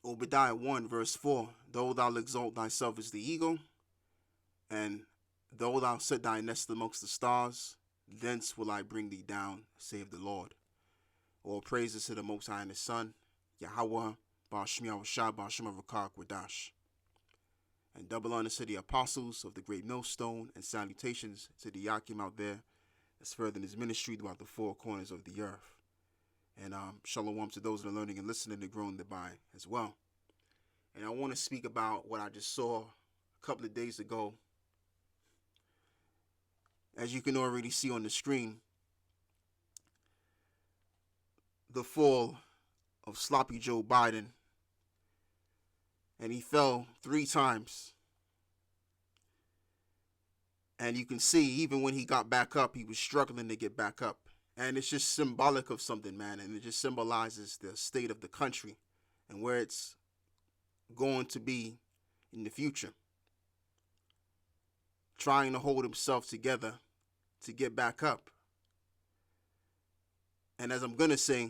Obadiah 1 verse 4, though thou exalt thyself as the eagle, and though thou set thy nest amongst the stars, thence will I bring thee down, saith the Lord. All praises to the Most High and His Son, Yahawah Bahasham Yahawashi Towards. And double honor to the Apostles of the Greatmillstone, and salutations to the Yakim out there that's furthering his ministry throughout the four corners of the earth. And shalom to those that are learning and listening and growing thereby as well. And I want to speak about what I just saw a couple of days ago. As you can already see on the screen, the fall of sloppy Joe Biden. And he fell 3 times. And you can see, even when he got back up, he was struggling to get back up. And it's just symbolic of something, man. And it just symbolizes the state of the country and where it's going to be in the future. Trying to hold himself together to get back up. And as I'm going to say,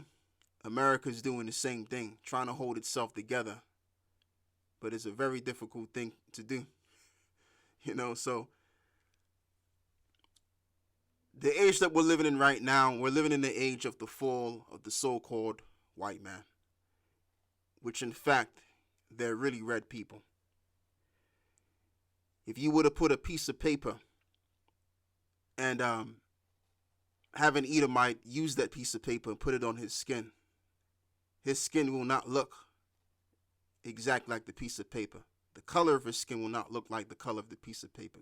America's doing the same thing, trying to hold itself together. But it's a very difficult thing to do. So the age that we're living in right now, we're living in the age of the fall of the so-called white man, which in fact, they're really red people. If you were to put a piece of paper and have an Edomite use that piece of paper and put it on his skin will not look exactly like the piece of paper. The color of his skin will not look like the color of the piece of paper,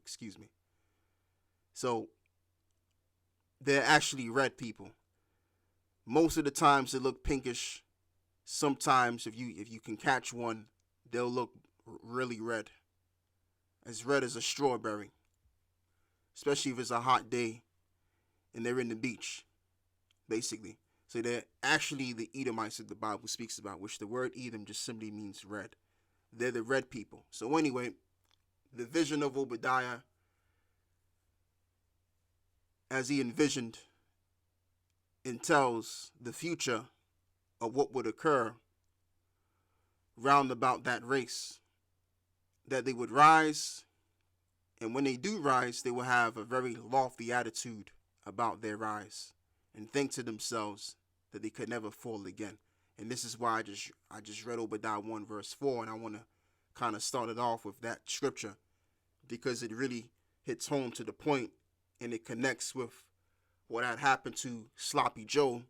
So they're actually red people. Most of the times they look pinkish. Sometimes if you can catch one, they'll look really red as a strawberry, especially if it's a hot day and they're in the beach, basically. So they're actually the Edomites that the Bible speaks about, which the word Edom just simply means red. They're the red people. So anyway, the vision of Obadiah, as he envisioned, entails the future of what would occur round about that race. That they would rise, and when they do rise, they will have a very lofty attitude about their rise and think to themselves that they could never fall again. And this is why I just read Obadiah 1 verse 4, and I want to kind of start it off with that scripture because it really hits home to the point and it connects with what had happened to Sloppy Joe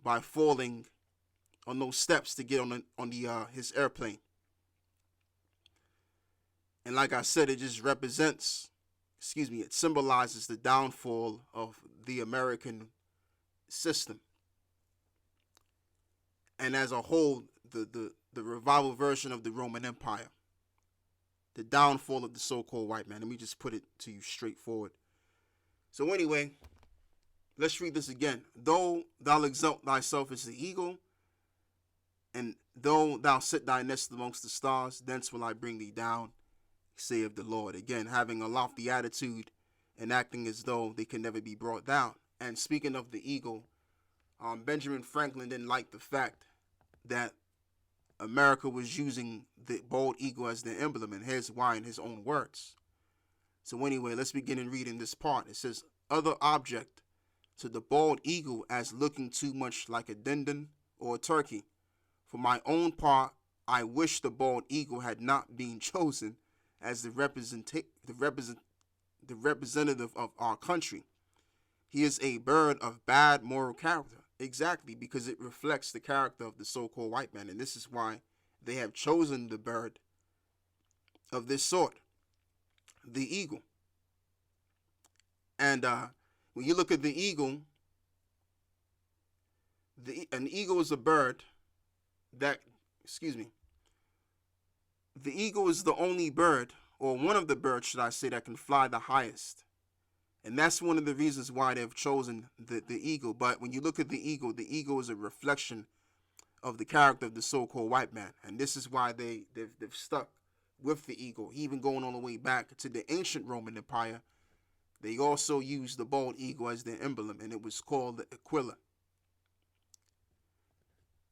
by falling on those steps to get on his airplane. And like I said, it just represents, it symbolizes the downfall of the American system. And as a whole, the revival version of the Roman Empire. The downfall of the so-called white man. Let me just put it to you straightforward. So anyway, let's read this again. Though thou exalt thyself as the eagle, and though thou set thy nest amongst the stars, thence will I bring thee down, saith the Lord. Again, having a lofty attitude and acting as though they can never be brought down. And speaking of the eagle, Benjamin Franklin didn't like the fact that America was using the bald eagle as their emblem, and here's why in his own words. So anyway, let's begin in reading this part. It says, other object to the bald eagle as looking too much like a dindon or a turkey. For my own part, I wish the bald eagle had not been chosen as the representative of our country. He is a bird of bad moral character. Exactly, because it reflects the character of the so-called white man. And this is why they have chosen the bird of this sort, the eagle. And when you look at the eagle, an eagle is a bird that, the eagle is the only bird, or one of the birds, should I say, that can fly the highest. And that's one of the reasons why they've chosen the eagle. But when you look at the eagle is a reflection of the character of the so-called white man. And this is why they've stuck with the eagle. Even going all the way back to the ancient Roman Empire, they also used the bald eagle as their emblem, and it was called the aquila.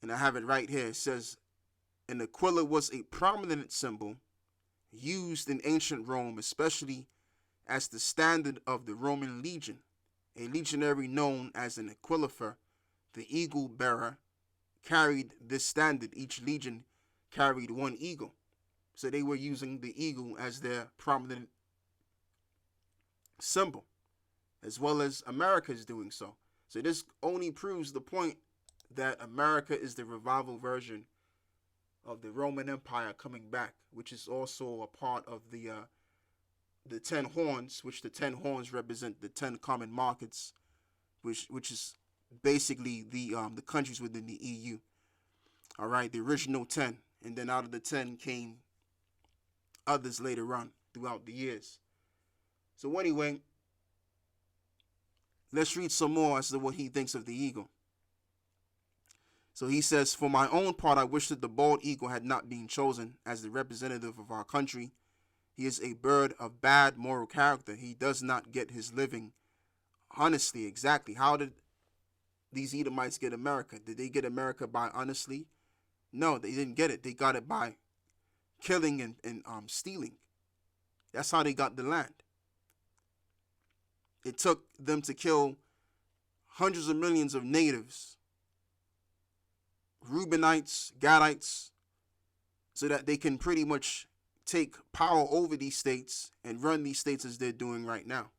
And I have it right here. It says, An aquila was a prominent symbol used in ancient Rome, especially as the standard of the Roman legion. A legionary known as an aquilifer, the eagle bearer, carried this standard. Each legion carried one eagle. So they were using the eagle as their prominent symbol, as well as America is doing so. So this only proves the point that America is the revival version of the Roman Empire coming back, which is also a part of the 10 horns, which the 10 horns represent the 10 common markets, which is basically the countries within the EU. All right, the original 10, and then out of the 10 came others later on throughout the years. So anyway, let's read some more as to what he thinks of the eagle. So he says, for my own part, I wish that the bald eagle had not been chosen as the representative of our country. He is a bird of bad moral character. He does not get his living honestly. Exactly. How did these Edomites get America? Did they get America by honestly? No, they didn't get it. They got it by killing and stealing. That's how they got the land. It took them to kill hundreds of millions of natives, Reubenites, Gadites, so that they can pretty much take power over these states and run these states as they're doing right now.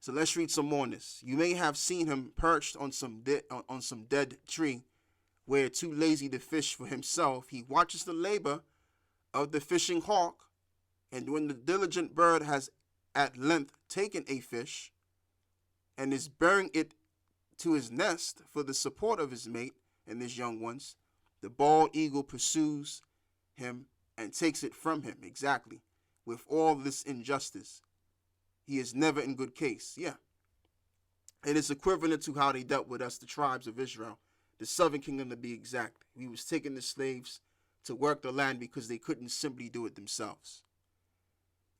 So let's read some more on this. You may have seen him perched on some dead tree, where too lazy to fish for himself, he watches the labor of the fishing hawk, and when the diligent bird has at length taken a fish and is bearing it to his nest for the support of his mate and his young ones, the bald eagle pursues him and takes it from him. Exactly. With all this injustice, he is never in good case. Yeah. It is equivalent to how they dealt with us, the tribes of Israel, the southern kingdom to be exact. We was taking the slaves to work the land because they couldn't simply do it themselves.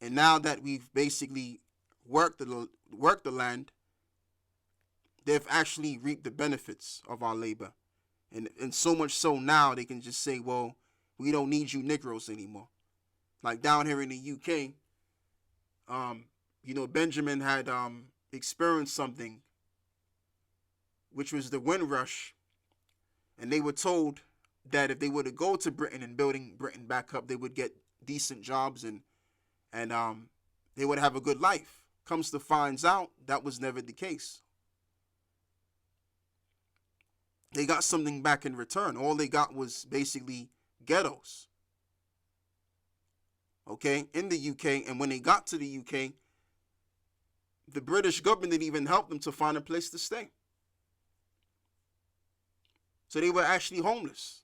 And now that we've basically worked the land, they've actually reaped the benefits of our labor. And so much so now they can just say, well, we don't need you negroes anymore. Like down here in the UK, Benjamin had experienced something, which was the wind rush. And they were told that if they were to go to Britain and building Britain back up, they would get decent jobs and they would have a good life. Comes to finds out that was never the case. They got something back in return. All they got was basically ghettos. Okay, in the UK. And when they got to the UK, the British government didn't even help them to find a place to stay. So they were actually homeless,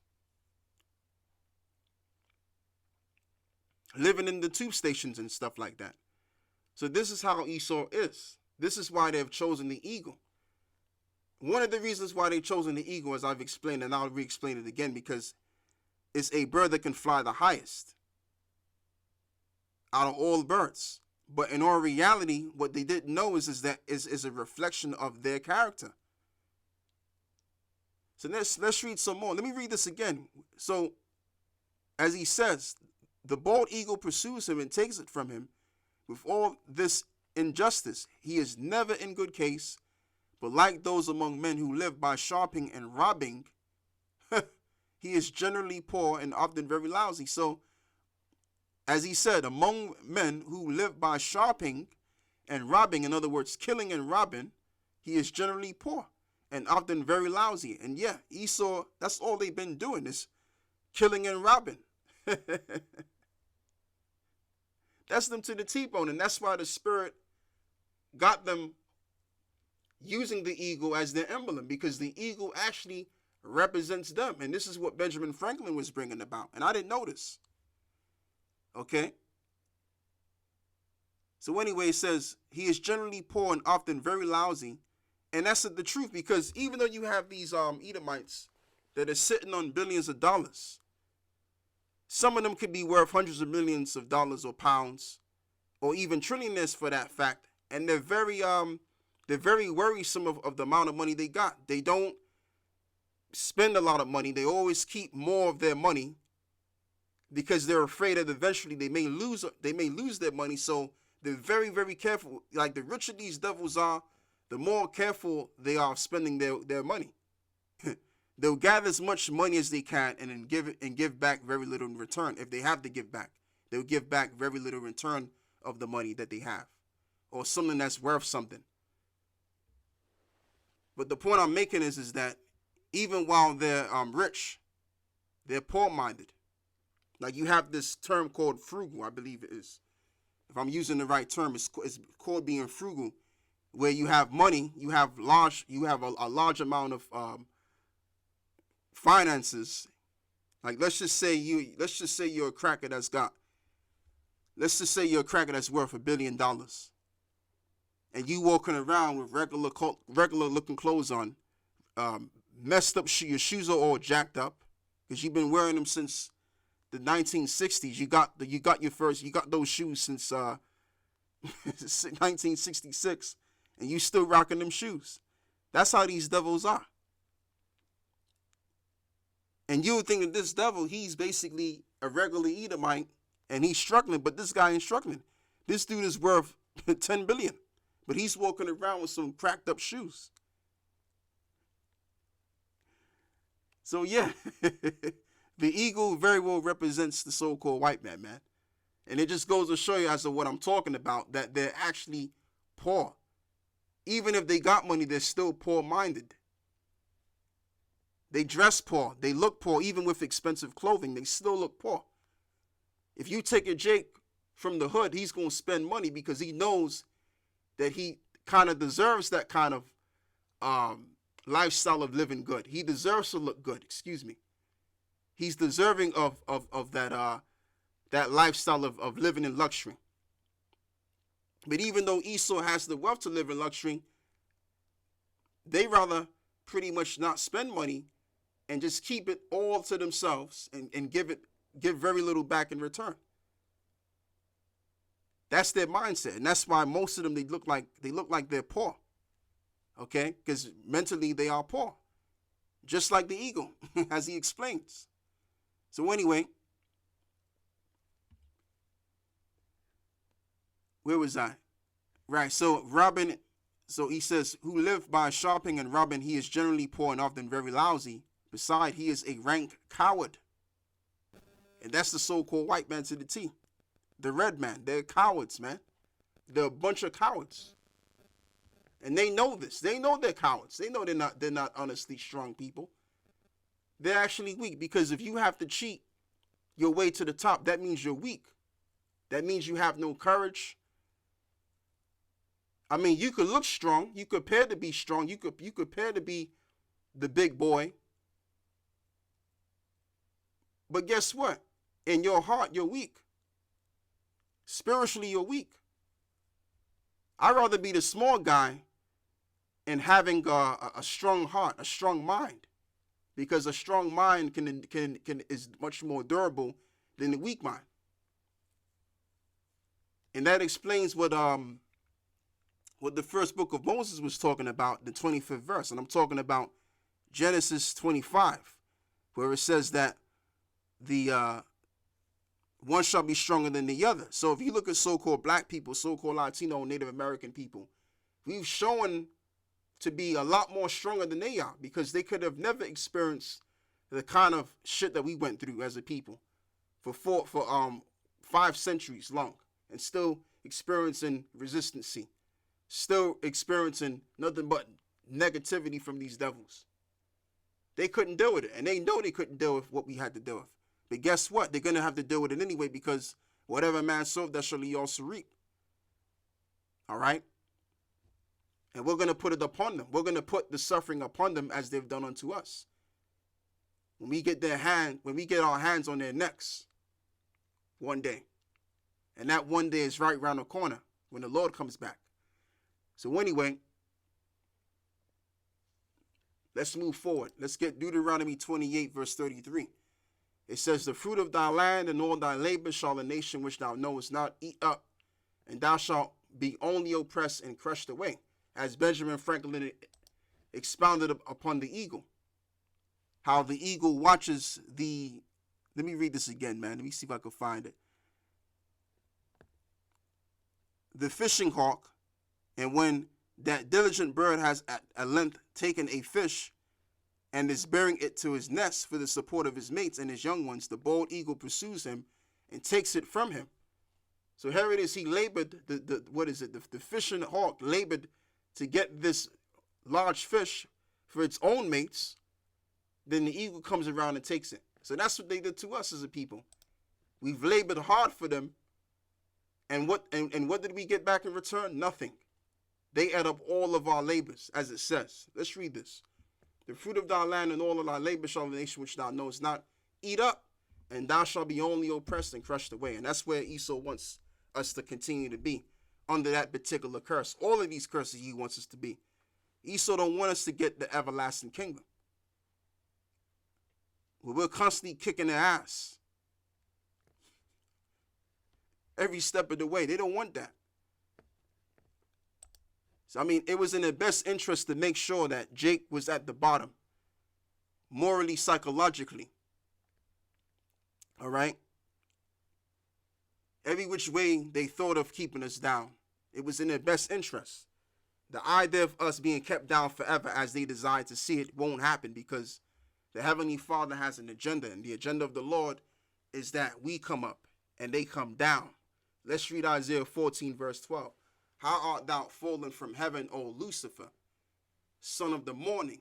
living in the tube stations and stuff like that. So this is how Esau is. This is why they have chosen the eagle. One of the reasons why they've chosen the eagle, as I've explained, and I'll re-explain it again, because it's a bird that can fly the highest out of all birds. But in all reality, what they didn't know is that is a reflection of their character. So let's read some more. Let me read this again. So, as he says, the bald eagle pursues him and takes it from him. With all this injustice, he is never in good case, but like those among men who live by sharping and robbing, he is generally poor and often very lousy. So, as he said, among men who live by sharping and robbing, in other words, killing and robbing, he is generally poor and often very lousy. And yeah, Esau, that's all they've been doing is killing and robbing. That's them to the T-bone, and that's why the Spirit got them using the eagle as their emblem, because the eagle actually represents them. And this is what Benjamin Franklin was bringing about, and I didn't know this. Okay? So anyway, it says, he is generally poor and often very lousy. And that's the truth, because even though you have these Edomites that are sitting on billions of dollars, some of them could be worth hundreds of millions of dollars or pounds, or even trillionaires for that fact. And they're very worrisome of the amount of money they got. They don't spend a lot of money. They always keep more of their money because they're afraid that eventually they may lose their money. So they're very, very careful. Like, the richer these devils are, the more careful they are spending their money. They'll gather as much money as they can and then give back very little in return. If they have to give back, they'll give back very little in return of the money that they have, or something that's worth something. But the point I'm making is that even while they're rich, they're poor-minded. Like, you have this term called frugal, I believe it is. If I'm using the right term, it's called being frugal, where you have money, you have a large amount of finances. Like, let's just say you're a cracker that's worth $1 billion, and you walking around with regular looking clothes on, messed up your shoes are all jacked up because you've been wearing them since the 1960s. You got those shoes since 1966, and you still rocking them shoes. That's how these devils are. And you would think that this devil, he's basically a regular Edomite, and he's struggling, but this guy ain't struggling. This dude is worth 10 billion, but he's walking around with some cracked up shoes. So yeah, the eagle very well represents the so-called white man, man. And it just goes to show you as to what I'm talking about, that they're actually poor. Even if they got money, they're still poor-minded. They dress poor. They look poor. Even with expensive clothing, they still look poor. If you take a Jake from the hood, he's going to spend money because he knows that he kind of deserves that kind of lifestyle of living good. He deserves to look good. Excuse me. He's deserving of that lifestyle of living in luxury. But even though Esau has the wealth to live in luxury, they rather pretty much not spend money and just keep it all to themselves and give very little back in return. That's their mindset, and that's why most of them they look like they're poor. Okay, because mentally they are poor, just like the eagle, as he explains. So anyway, where was I? Right. So REUBEN. So he says, who live by shopping and robbing, he is generally poor and often very lousy. Besides, he is a rank coward. And that's the so-called white man to the T. The red man. They're cowards, man. They're a bunch of cowards. And they know this. They know they're cowards. They know they're not honestly strong people. They're actually weak, because if you have to cheat your way to the top, that means you're weak. That means you have no courage. I mean, you could look strong. You could appear to be strong. You could appear to be the big boy. But guess what? In your heart, you're weak. Spiritually, you're weak. I'd rather be the small guy and having a strong heart, a strong mind, because a strong mind is much more durable than a weak mind. And that explains what the first book of Moses was talking about, the 25th verse. And I'm talking about Genesis 25, where it says that the one shall be stronger than the other. So if you look at so-called black people, so-called Latino, Native American people, we've shown to be a lot more stronger than they are, because they could have never experienced the kind of shit that we went through as a people for 5 centuries long, and still experiencing resistance, still experiencing nothing but negativity from these devils. They couldn't deal with it, and they know they couldn't deal with what we had to deal with. But guess what? They're going to have to deal with it anyway, because whatever man sowed, that shall he also reap. All right? And we're going to put it upon them. We're going to put the suffering upon them as they've done unto us. When we get our hands on their necks one day. And that one day is right around the corner when the Lord comes back. So anyway, let's move forward. Let's get Deuteronomy 28, verse 33. It says, the fruit of thy land and all thy labor shall the nation which thou knowest not eat up, and thou shalt be only oppressed and crushed away, as Benjamin Franklin expounded upon the eagle. how the eagle watches the, let me read this again, man. Let me see if I can find it. The fishing hawk, and when that diligent bird has at length taken a fish and is bearing it to his nest for the support of his mates and his young ones, the bold eagle pursues him and takes it from him. So here it is, he labored, the fishing hawk labored to get this large fish for its own mates. Then the eagle comes around and takes it. So that's what they did to us as a people. We've labored hard for them. And what did we get back in return? Nothing. They ate up all of our labors, as it says. Let's read this. The fruit of thy land and all of thy labor shall the nation which thou knowest not eat up, and thou shalt be only oppressed and crushed away. And that's where Esau wants us to continue to be, under that particular curse. All of these curses he wants us to be. Esau don't want us to get the everlasting kingdom. We're constantly kicking their ass every step of the way. They don't want that. So, I mean, it was in their best interest to make sure that Jake was at the bottom, morally, psychologically. All right? Every which way they thought of keeping us down. It was in their best interest. The idea of us being kept down forever as they desire to see it won't happen, because the Heavenly Father has an agenda, and the agenda of the Lord is that we come up and they come down. Let's read Isaiah 14, verse 12. How art thou fallen from heaven, O Lucifer, son of the morning?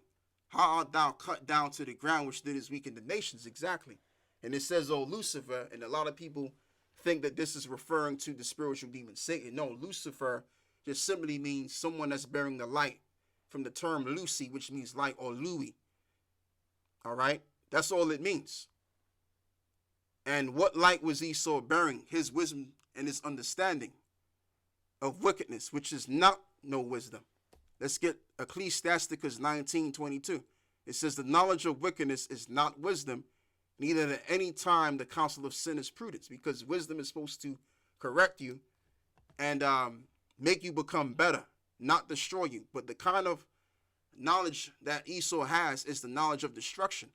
How art thou cut down to the ground, which didst weaken the nations? Exactly. And it says, O Lucifer, and a lot of people think that this is referring to the spiritual demon Satan. No, Lucifer just simply means someone that's bearing the light, from the term Lucy, which means light, or Louis. All right? That's all it means. And what light was Esau bearing? His wisdom and his understanding of wickedness, which is not no wisdom. Let's get Ecclesiasticus 19:22. It says, the knowledge of wickedness is not wisdom, neither at any time the counsel of sin is prudence, because wisdom is supposed to correct you and make you become better, not destroy you. But the kind of knowledge that Esau has is the knowledge of destruction.